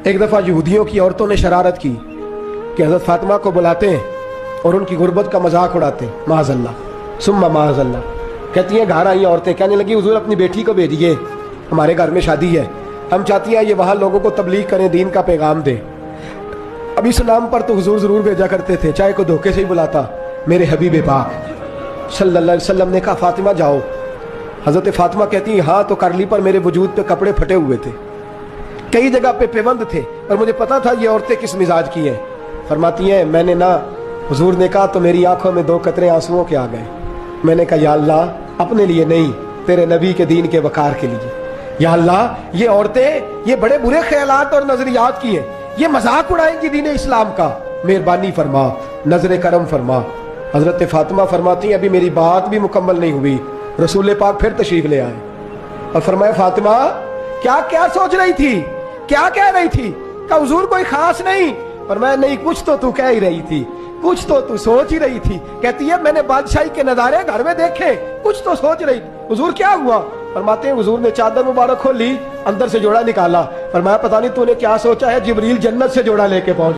ایک دفعہ یہودیوں کی عورتوں نے شرارت کی کہ حضرت فاطمہ کو بلاتے ہیں اور ان کی غربت کا مذاق اڑاتے ہیں، معاذ اللہ ثم معاذ اللہ۔ کہتی ہیں گھر آئی عورتیں کہنے لگی حضور اپنی بیٹی کو بھیجیے، ہمارے گھر میں شادی ہے، ہم چاہتی ہیں یہ وہاں لوگوں کو تبلیغ کریں، دین کا پیغام دیں۔ اب اس نام پر تو حضور ضرور بھیجا کرتے تھے، چاہے کوئی دھوکے سے ہی بلاتا۔ میرے حبیب پاک صلی اللہ علیہ وسلم نے کہا فاطمہ جاؤ۔ حضرت فاطمہ کہتی ہیں ہاں تو کر لی، پر میرے وجود پہ کپڑے پھٹے ہوئے تھے، کئی جگہ پہ پیوند تھے، پر مجھے پتا تھا یہ عورتیں کس مزاج کی ہیں۔ فرماتی ہیں میں نے نہ، حضور نے کہا تو میری آنکھوں میں 2 قطرے آنسوؤں کے آ گئے۔ میں نے کہا یا اللہ اپنے لیے نہیں، تیرے نبی کے دین کے وقار کے لیے، یا اللہ یہ عورتیں یہ بڑے برے خیالات اور نظریات کی ہیں، یہ مذاق اڑائیں گی دین اسلام کا، مہربانی فرما، نظر کرم فرما۔ حضرت فاطمہ فرماتی ہیں ابھی میری بات بھی مکمل نہیں ہوئی، رسول پاک پھر تشریف لے آئے اور فرمایا فاطمہ کیا کیا سوچ رہی تھی، کیا کہہ رہی تھی؟ کہ حضور کوئی خاص نہیں۔ فرمایا نہیں کچھ تو تو کہہ ہی رہی تھی، کچھ تو تو سوچ ہی رہی تھی۔ کہتی ہے میں نے بادشاہی کے نظارے گھر میں دیکھے، کچھ تو سوچ رہی تھی۔ حضور کیا ہوا؟ فرماتے ہیں حضور نے چادر مبارک کھولی، اندر سے جوڑا نکالا، فرمایا پتہ نہیں تو نے کیا سوچا ہے، جبریل جنت سے جوڑا لے کے پہنچ